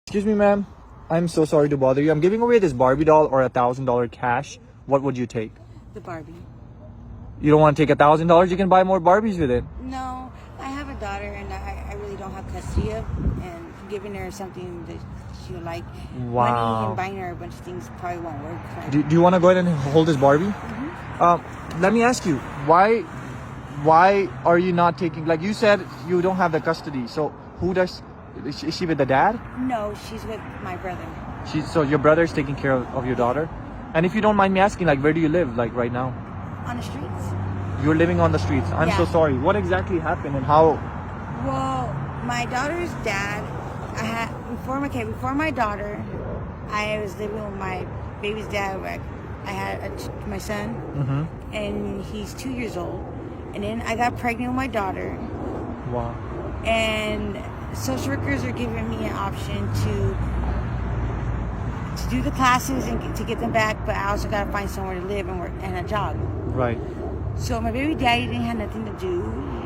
Excuse me, ma'am. I'm so sorry to bother you. I'm giving away this Barbie doll or $1,000 cash. What would you take? The Barbie. You don't want to take $1,000? You can buy more Barbies with it. No, I have a daughter and I really don't have custody of, and giving her something that she'll like. Wow. Money and buying her a bunch of things probably won't work. So. Do you want to go ahead and hold this Barbie? Let me ask you, why are you not taking, like you said, you don't have the custody. So who does, is she with the dad? No, she's with my brother. So your brother's taking care of your daughter? And if you don't mind me asking, like, where do you live, like, right now? On the streets. You're living on the streets. I'm so sorry. What exactly happened and how? Well, my daughter's dad, before my daughter, I was living with my baby's dad. I had my son, and he's 2 years old. And then I got pregnant with my daughter. Wow. And social workers are giving me an option to do the classes and to get them back, but I also got to find somewhere to live and work and a job. Right. So my baby daddy didn't have nothing to do,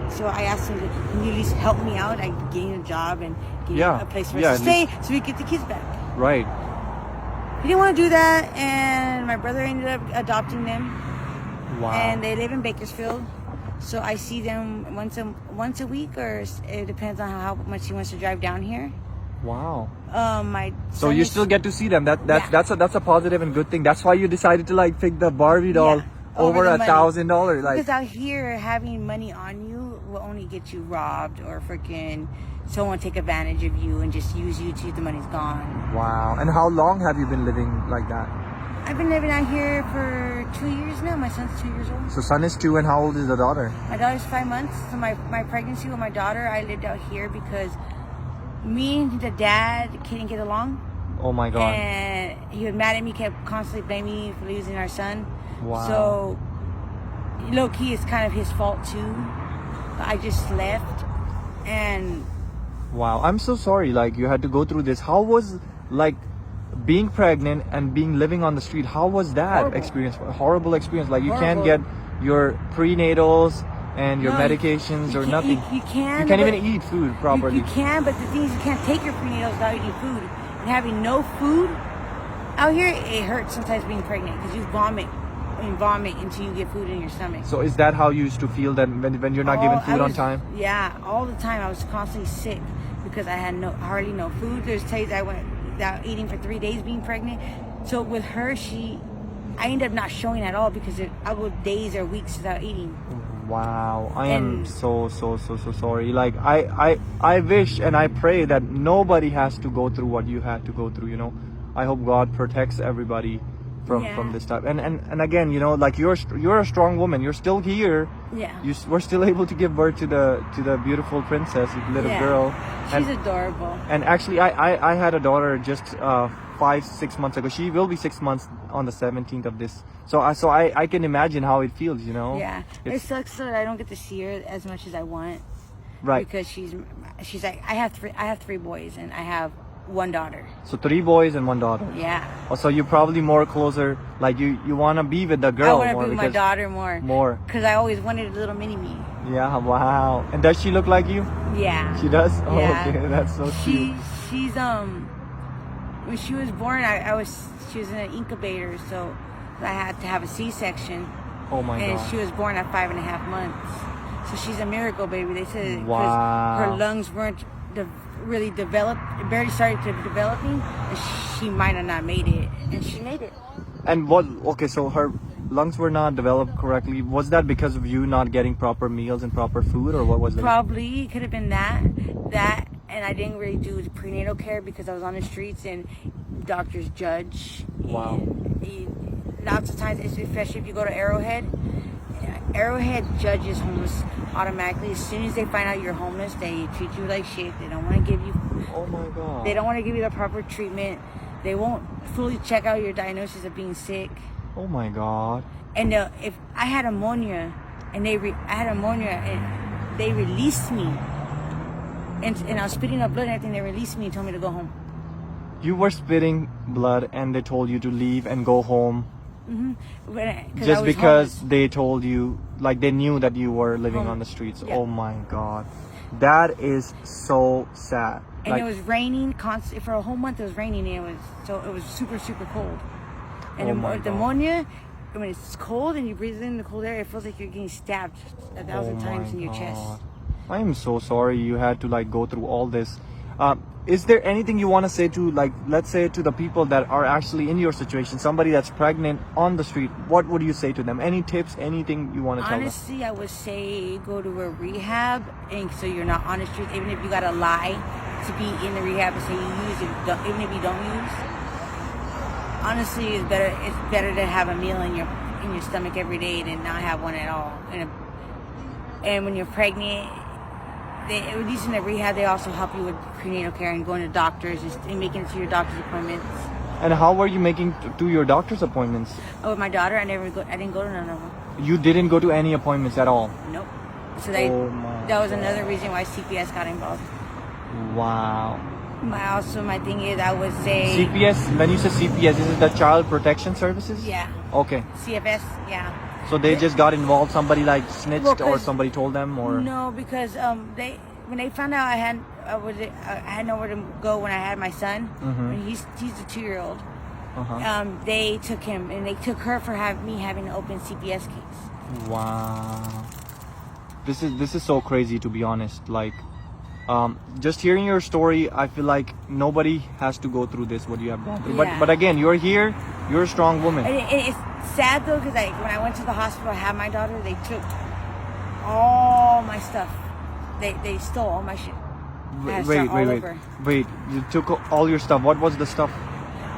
so I asked him to, can you at least help me out? I gain a job and get a place for us to stay so we get the kids back. Right. He didn't want to do that, and my brother ended up adopting them. Wow. And they live in Bakersfield, so I see them once a week, or it depends on how much he wants to drive down here. Wow. So you still get to see them. That's a positive and good thing. That's why you decided to like pick the Barbie doll over $1,000. Like, because out here having money on you will only get you robbed or freaking someone take advantage of you and just use you till the money's gone. Wow. And how long have you been living like that? I've been living out here for 2 years now. My son's 2 years old. So son is 2, and how old is the daughter? My daughter's 5 months. So my pregnancy with my daughter, I lived out here because me and the dad couldn't get along. Oh my God. And he was mad at me, kept constantly blaming me for losing our son. Wow. So low key, it's kind of his fault too. I just left, and wow, I'm so sorry. Like you had to go through this. How was like being pregnant and living on the street? How was that experience? Horrible experience. Like you can't get your prenatals and your medications or nothing. You can. You can't even eat food properly. You can, but the thing is, you can't take your prenatals without eating food. And having no food out here, it hurts sometimes being pregnant because you vomit until you get food in your stomach. So is that how you used to feel then when you're not given food on time? Yeah, all the time. I was constantly sick because I had hardly no food. There's days I went without eating for 3 days being pregnant. So with her, I ended up not showing at all because I would days or weeks without eating. Wow, I am so sorry. Like I wish and I pray that nobody has to go through what you had to go through, you know. I hope God protects everybody from this type. And again, you know, like you're a strong woman. You're still here. Yeah. We're still able to give birth to the beautiful princess, little girl. She's adorable. And actually I had a daughter just 5-6 months ago. She will be 6 months on the 17th of this. So I can imagine how it feels, you know. Yeah. It sucks that I don't get to see her as much as I want. Right. Because she's like, I have 3 boys and I have 1 daughter. So 3 boys and 1 daughter. Yeah. Oh, so you're probably more closer. Like you want to be with the girl more. I want to be with my daughter more. More. Because I always wanted a little mini me. Yeah. Wow. And does she look like you? Yeah. She does. Oh, yeah. okay. That's so cute. She's when she was born, she was in an incubator, so I had to have a C-section. Oh my God. And she was born at 5.5 months. So she's a miracle baby. They said wow. Her lungs weren't really developed, barely started to developing, and she might have not made it, and she made it. And so her lungs were not developed correctly. Was that because of you not getting proper meals and proper food, or what was it? Probably. It could have been that, and I didn't really do the prenatal care because I was on the streets and doctors judge. Wow. Lots of times, especially if you go to Arrowhead judges homeless automatically. As soon as they find out you're homeless, they treat you like shit. They don't want to give you. Oh my God. They don't want to give you the proper treatment. They won't fully check out your diagnosis of being sick. Oh my God. And if I had ammonia, and they released me, and I was spitting up blood and everything, they released me and told me to go home. You were spitting blood, and they told you to leave and go home. Mm-hmm. Just because homeless. They told you, like they knew that you were living on the streets. Yeah. Oh my God. That is so sad. And it was raining constant for a whole month. It was raining, and it was super super cold. And pneumonia, when it's cold and you breathe in the cold air, it feels like you're getting stabbed 1,000 times in your chest. I am so sorry you had to like go through all this. Is there anything you want to say to, like, let's say to the people that are actually in your situation, somebody that's pregnant on the street? What would you say to them? Any tips, anything you want to tell them? Honestly, I would say go to a rehab, and so you're not on the street. Even if you gotta lie to be in the rehab and say you use it, even if you don't use. Honestly, it's better to have a meal in your stomach every day than not have one at all. And when you're pregnant, at least in the rehab, they also help you with prenatal care and going to doctors and making it to your doctor's appointments. And how were you making to your doctor's appointments? Oh, with my daughter, I didn't go to none of them. You didn't go to any appointments at all? Nope. So that was another reason why CPS got involved. Wow. My thing is, I would say CPS. When you say CPS, is it the Child Protection Services? Yeah. Okay. CFS, yeah. So they just got involved. Somebody like snitched, or somebody told them, or no, because when they found out I had nowhere to go when I had my son. When he's a 2-year-old. They took him, and they took her for me having an open CPS case. Wow. This is so crazy, to be honest. Like, just hearing your story, I feel like nobody has to go through this, what you have gone through. Yeah. But again, you're here. You're a strong woman. It's sad though, because when I went to the hospital, I had my daughter. They took all my stuff. They stole all my shit. Wait. You took all your stuff. What was the stuff?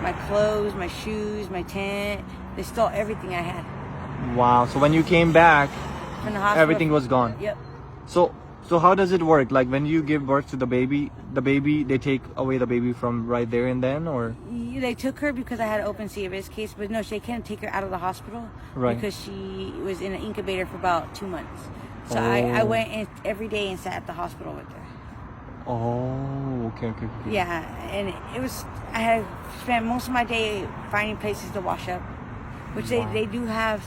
My clothes, my shoes, my tent. They stole everything I had. Wow. So when you came back, from the hospital, everything was gone. Yep. So how does it work? Like when you give birth to the baby, they take away the baby from right there and then, or? They took her because I had an open CFS case, but no, they can't take her out of the hospital because she was in an incubator for about 2 months. So I went in every day and sat at the hospital with her. Oh, okay. Yeah, and I had spent most of my day finding places to wash up, which they do have,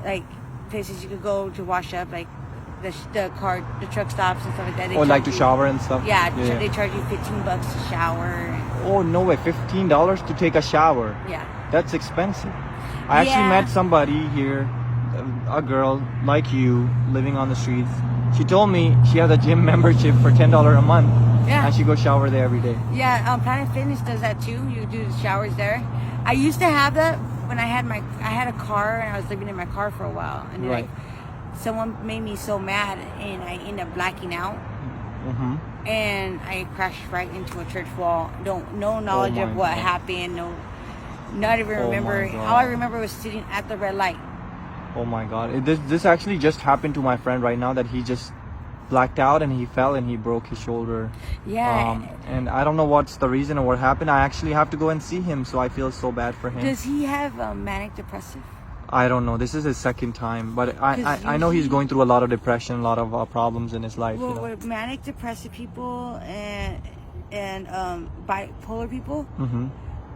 like, places you could go to wash up, like the truck stops and stuff like that. Like to shower and stuff? Yeah, they charge you $15 to shower. Oh, no way, $15 to take a shower? Yeah. That's expensive. I actually met somebody here, a girl like you, living on the streets. She told me she has a gym membership for $10 a month. Yeah. And she goes shower there every day. Yeah, Planet Fitness does that too. You do the showers there. I used to have that when I had a car, and I was living in my car for a while. And then someone made me so mad, and I ended up blacking out. And I crashed right into a church wall. No knowledge of what happened. Not even remember. All I remember was sitting at the red light. Oh my God! This actually just happened to my friend right now. That he just blacked out and he fell and he broke his shoulder. Yeah. And I don't know what's the reason or what happened. I actually have to go and see him, so I feel so bad for him. Does he have manic depressive? I don't know. This is his second time, but I know he's going through a lot of depression, a lot of problems in his life. Well, with manic depressive people and bipolar people,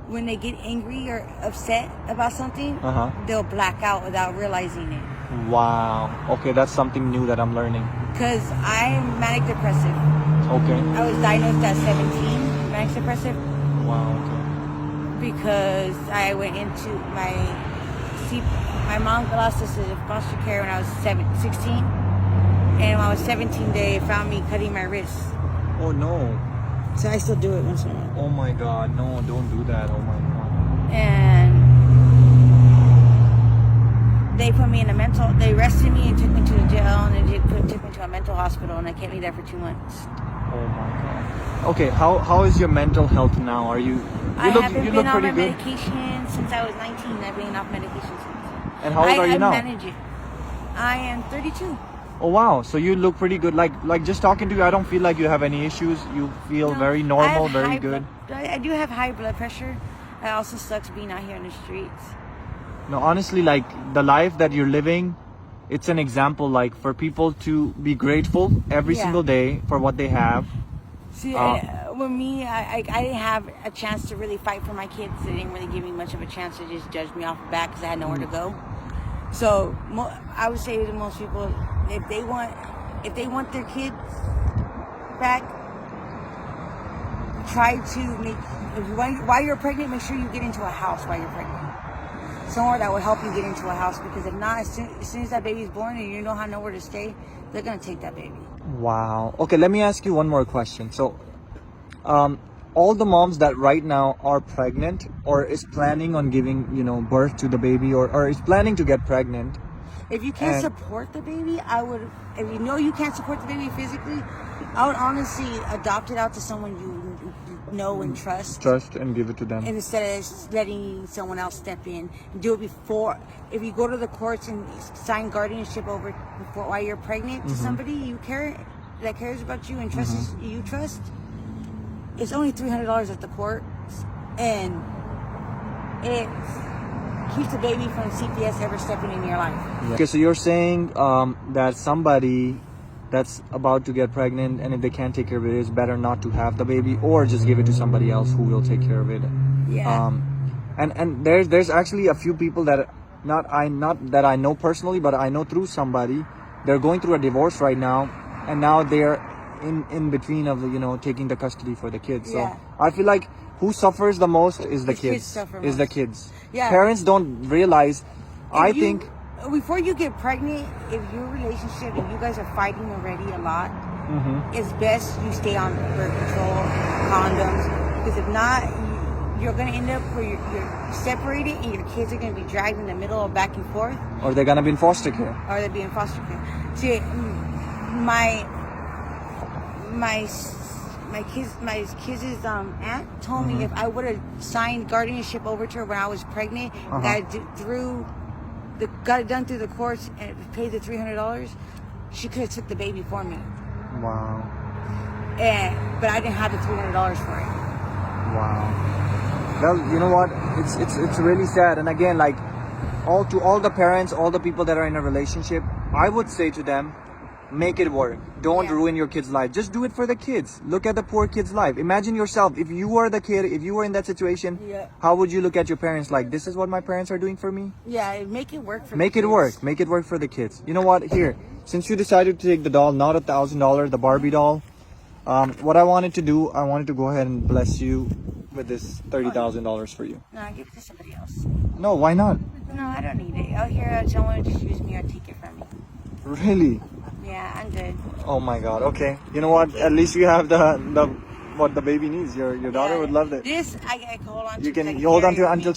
when they get angry or upset about something, they'll black out without realizing it. Wow. Okay, that's something new that I'm learning. Because I'm manic depressive. Okay. I was diagnosed at 17, manic depressive. Wow. Okay. Because I went into my mom lost us in foster care when I was 16. And when I was 17, they found me cutting my wrists. Oh no. So I still do it once in a while. Oh my God, no, don't do that. Oh my God. And they put me in they arrested me and took me to the jail, and then took me to a mental hospital, and I kept me there for 2 months. Oh my God. Okay, how is your mental health now? I haven't been on my medication since I was 19. I've been off medication since. And how old are you now? I manage it. I am 32. Oh wow, so you look pretty good. Like just talking to you, I don't feel like you have any issues. You feel very normal, very good. I do have high blood pressure. It also sucks being out here in the streets. No, honestly, like the life that you're living, it's an example like for people to be grateful every single day for what they have. See, with me, I didn't have a chance to really fight for my kids. They didn't really give me much of a chance to just judge me off the bat because I had nowhere to go. So I would say to most people, if they want their kids back, try to make, while you're pregnant, make sure you get into a house while you're pregnant. Somewhere that will help you get into a house, because if not, as soon as that baby's born and you don't have nowhere to stay, they're going to take that baby. Wow. Okay, let me ask you one more question. So, all the moms that right now are pregnant or is planning on giving, birth to the baby, or is planning to get pregnant. If you can't support the baby, if you know you can't support the baby physically, I would honestly adopt it out to someone you know and trust. Trust and give it to them. And instead of letting someone else step in, do it before. If you go to the courts and sign guardianship over before while you're pregnant to somebody that cares about you and trusts you trust, it's only $300 at the court, and it keeps the baby from CPS ever stepping in your life. Yeah. Okay, so you're saying that somebody that's about to get pregnant, and if they can't take care of it, it's better not to have the baby, or just give it to somebody else who will take care of it. Yeah. And there's actually a few people that not that I know personally, but I know through somebody. They're going through a divorce right now, and now they're in between of taking the custody for the kids. So I feel like who suffers the most is the kids. The kids. Yeah. Parents don't realize. Before you get pregnant, if your relationship, if you guys are fighting already a lot, it's best you stay on birth control, condoms, because if not, you're going to end up where you're separated and your kids are going to be dragged in the middle or back and forth. Or they're going to be in foster care. Or they'll be in foster care. See, my kids' aunt told me if I would have signed guardianship over to her when I was pregnant, got it done through the courts and paid the $300, she could have took the baby for me. Wow. But I didn't have the $300 for it. Wow. Well, you know what? It's really sad. And again, like all the parents, all the people that are in a relationship, I would say to them, make it work. Don't ruin your kid's life. Just do it for the kids. Look at the poor kid's life. Imagine yourself. If you were the kid, if you were in that situation, how would you look at your parents? Like, this is what my parents are doing for me? Yeah, make it work for the kids. Work. Make it work for the kids. You know what? Here, since you decided to take the doll, not $1,000, the Barbie doll, what I wanted to do, I wanted to go ahead and bless you with this $30,000 for you. No, give it to somebody else. No, why not? No, I don't need it. Out here, someone just use me or take it from me. Really? Yeah, I'm good. Oh my God. Okay. You know what? At least you have what the baby needs. Your daughter would love it. This I can hold on to. You can hold on to it until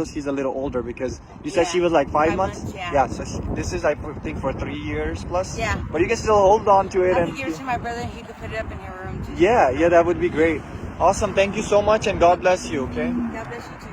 she's a little older, because you said she was like 5 months. Yeah. So this is, I think, for 3 years plus. Yeah. But you can still hold on to it. I can give it to my brother and he could put it up in your room too. Yeah, that would be great. Awesome. Thank you so much, and God bless you. Okay. God bless you too.